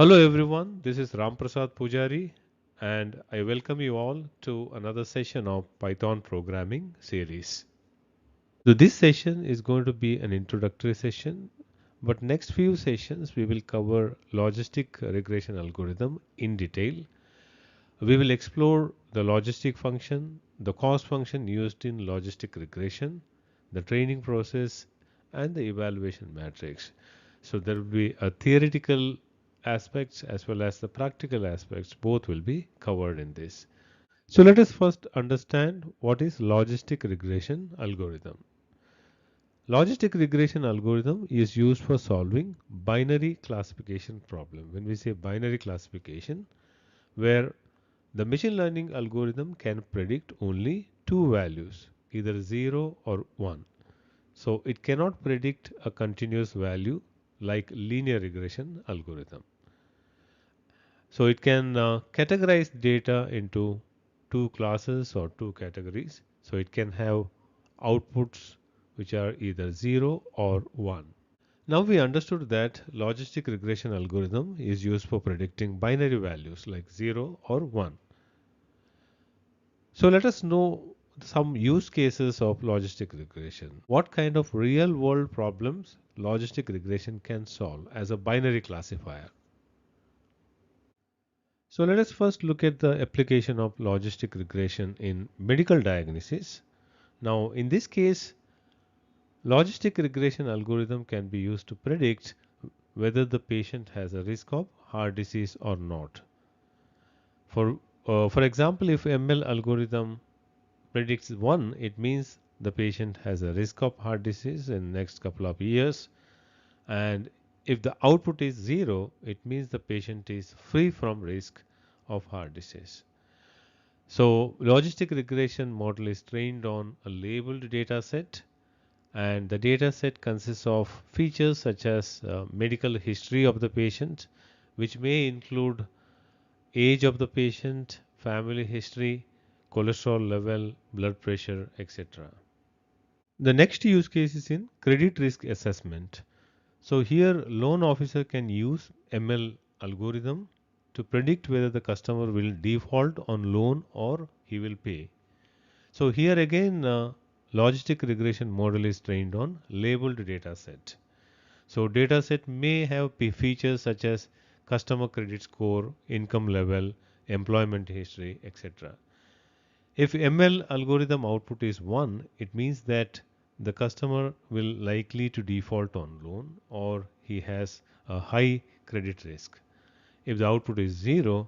Hello everyone, this is Ram Prasad Pujari and I welcome you all to another session of Python programming series. So this session is going to be an introductory session, but next few sessions we will cover logistic regression algorithm in detail. We will explore the logistic function, the cost function used in logistic regression, the training process and the evaluation matrix. So there will be a theoretical aspects as well as the practical aspects, both will be covered in this. So let us first understand what is logistic regression algorithm. Logistic regression algorithm is used for solving binary classification problem. When we say binary classification, where the machine learning algorithm can predict only two values, either 0 or 1. So it cannot predict a continuous value like linear regression algorithm. So it can categorize data into two classes or two categories. So it can have outputs which are either 0 or 1. Now we understood that logistic regression algorithm is used for predicting binary values like 0 or 1. So let us know some use cases of logistic regression. What kind of real world problems logistic regression can solve as a binary classifier? So let us first look at the application of logistic regression in medical diagnosis. Now in this case, logistic regression algorithm can be used to predict whether the patient has a risk of heart disease or not. For example, if ML algorithm predicts 1, it means the patient has a risk of heart disease in the next couple of years. And if the output is 0, it means the patient is free from risk of heart disease. So logistic regression model is trained on a labeled data set, and the data set consists of features such as medical history of the patient, which may include age of the patient, family history, cholesterol level, blood pressure, etc. The next use case is in credit risk assessment. So here loan officer can use ML algorithm to predict whether the customer will default on loan or he will pay. So here again logistic regression model is trained on labeled data set. So data set may have features such as customer credit score, income level, employment history, etc. If ML algorithm output is 1, it means that the customer will likely to default on loan or he has a high credit risk. If the output is 0,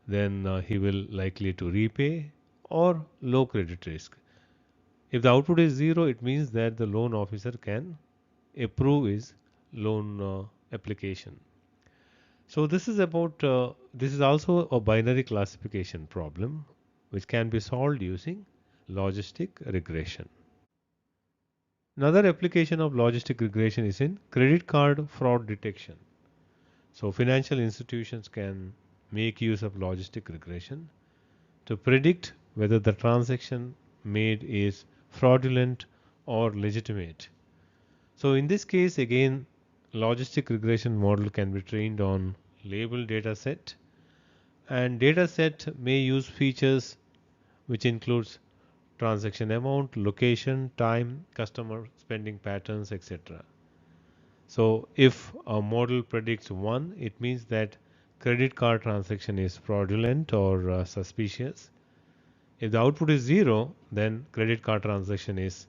then he will likely to repay or low credit risk. If the output is 0, it means that the loan officer can approve his loan application. So this is also a binary classification problem which can be solved using logistic regression. Another application of logistic regression is in credit card fraud detection. So financial institutions can make use of logistic regression to predict whether the transaction made is fraudulent or legitimate. So in this case again logistic regression model can be trained on labeled data set, and data set may use features which includes transaction amount, location, time, customer spending patterns, etc. So if a model predicts 1, it means that credit card transaction is fraudulent or suspicious. If the output is 0, then credit card transaction is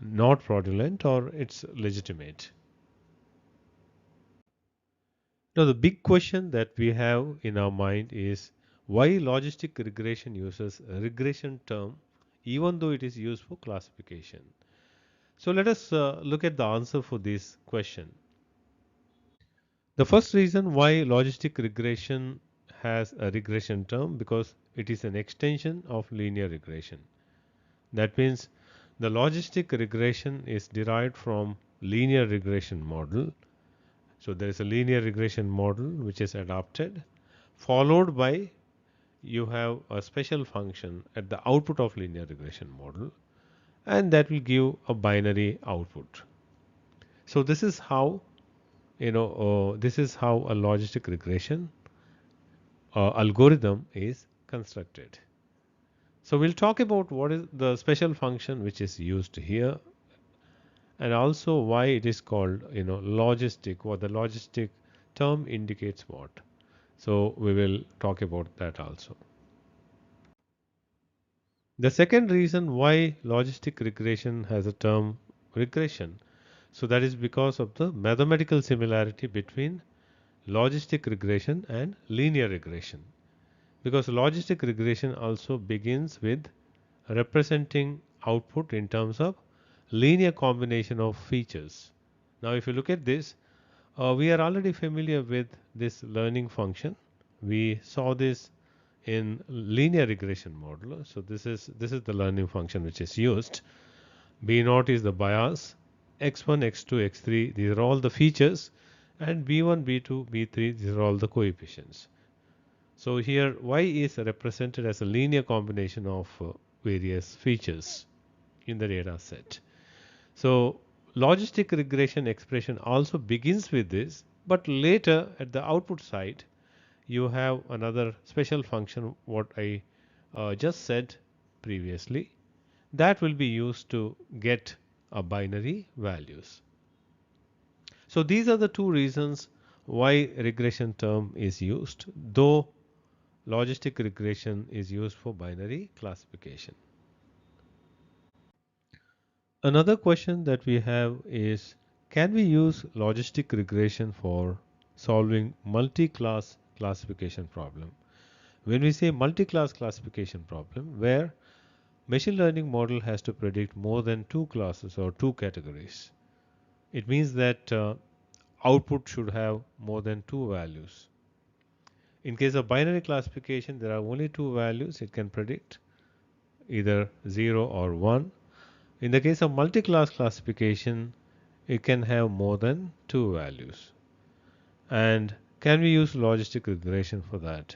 not fraudulent or it's legitimate. Now the big question that we have in our mind is why logistic regression uses a regression term even though it is used for classification. So let us look at the answer for this question. The first reason why logistic regression has a regression term because it is an extension of linear regression. That means the logistic regression is derived from linear regression model. So there is a linear regression model which is adopted, followed by you have a special function at the output of linear regression model, and that will give a binary output. So this is how this is how a logistic regression algorithm is constructed. So we'll talk about what is the special function which is used here, and also why it is called logistic, what the logistic term indicates what. So we will talk about that also. The second reason why logistic regression has a term regression, so that is because of the mathematical similarity between logistic regression and linear regression. Because logistic regression also begins with representing output in terms of linear combination of features. Now if you look at this, we are already familiar with this learning function. We saw this in linear regression model. So this is the learning function which is used. B naught is the bias, x1, x2, x3, these are all the features, and b1, b2, b3, these are all the coefficients. So here y is represented as a linear combination of various features in the data set. So logistic regression expression also begins with this, but later at the output side you have another special function, what I just said previously, that will be used to get a binary values. So these are the two reasons why regression term is used, though logistic regression is used for binary classification. Another question that we have is, can we use logistic regression for solving multi-class classification problem? When we say multi-class classification problem, where machine learning model has to predict more than two classes or two categories, it means that output should have more than two values. In case of binary classification, there are only two values it can predict, either 0 or 1. In the case of multi-class classification, it can have more than two values. And can we use logistic regression for that?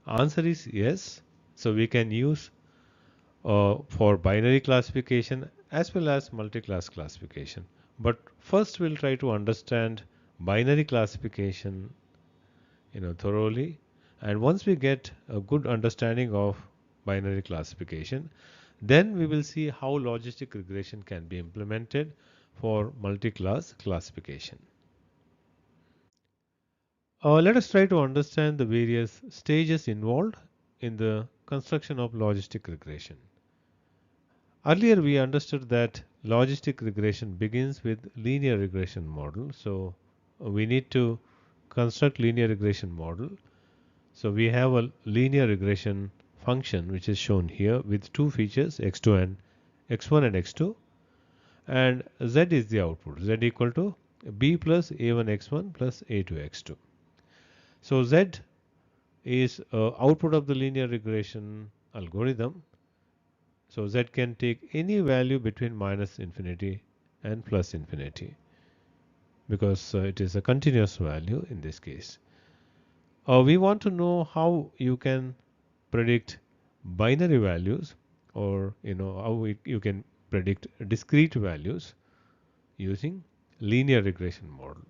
Answer is yes. So we can use for binary classification as well as multi-class classification. But first we'll try to understand binary classification thoroughly, and once we get a good understanding of binary classification, then we will see how logistic regression can be implemented for multi-class classification. Let us try to understand the various stages involved in the construction of logistic regression. Earlier we understood that logistic regression begins with linear regression model. So we need to construct linear regression model. So we have a linear regression function which is shown here with two features, x2 and x1 and x2, and z is the output, z equal to b plus a1 x1 plus a2 x2. So z is output of the linear regression algorithm. So z can take any value between minus infinity and plus infinity, because it is a continuous value in this case. We want to know how you can predict binary values, or how you can predict discrete values using linear regression model.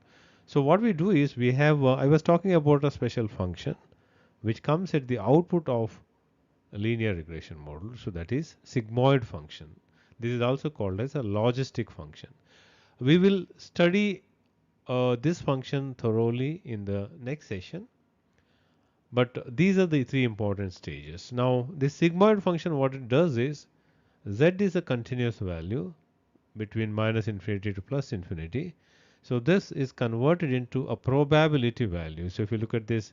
So what we do is we have I was talking about a special function which comes at the output of a linear regression model, so that is sigmoid function. This is also called as a logistic function. We will study this function thoroughly in the next session, but these are the three important stages. Now this sigmoid function, what it does is, z is a continuous value between minus infinity to plus infinity. So this is converted into a probability value. So if you look at this,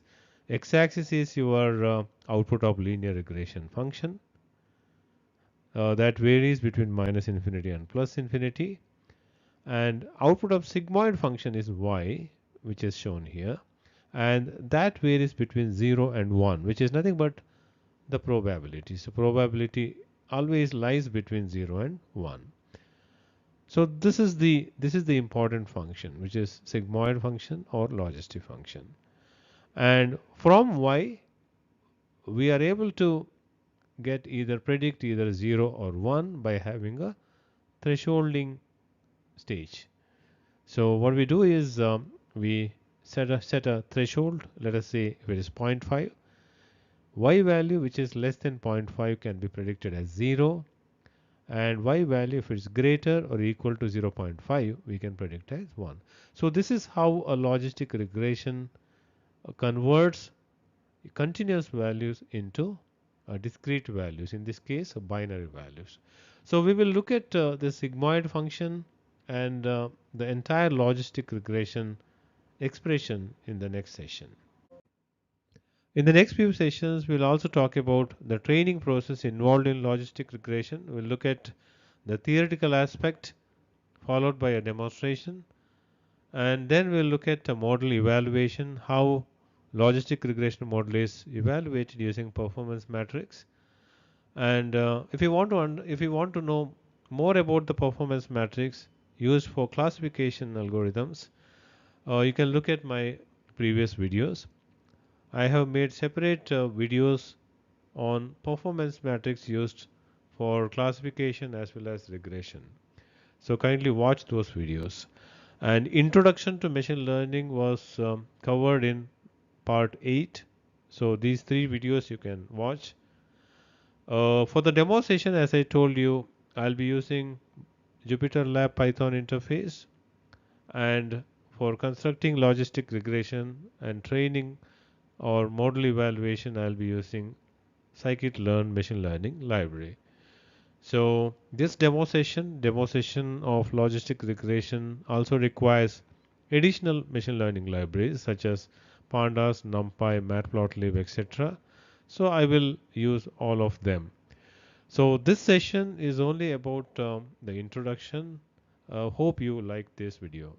x-axis is your output of linear regression function that varies between minus infinity and plus infinity, and output of sigmoid function is y, which is shown here, and that varies between 0 and 1, which is nothing but the probability. So probability always lies between 0 and 1. So this is the important function, which is sigmoid function or logistic function. And from y we are able to predict either 0 or 1 by having a thresholding stage. So what we do is we set a threshold. Let us say if it is zero point 0.5, y value which is less than zero point 0.5 can be predicted as 0, and y value if it's greater or equal to 0.5 we can predict as 1. So this is how a logistic regression converts continuous values into discrete values, in this case binary values. So we will look at the sigmoid function and the entire logistic regression expression in the next session. In the next few sessions, we'll also talk about the training process involved in logistic regression. We'll look at the theoretical aspect followed by a demonstration, and then we'll look at a model evaluation, how logistic regression model is evaluated using performance matrix. And if you want to know more about the performance matrix used for classification algorithms, you can look at my previous videos. I have made separate videos on performance matrix used for classification as well as regression. So kindly watch those videos. And introduction to machine learning was covered in part 8. So these three videos you can watch. For the demo session, as I told you, I'll be using Jupyter Lab Python interface, and for constructing logistic regression and training or model evaluation, I'll be using scikit-learn machine learning library. So this demo session of logistic regression also requires additional machine learning libraries such as pandas, numpy, matplotlib, etc. So I will use all of them. So this session is only about the introduction. Hope you like this video.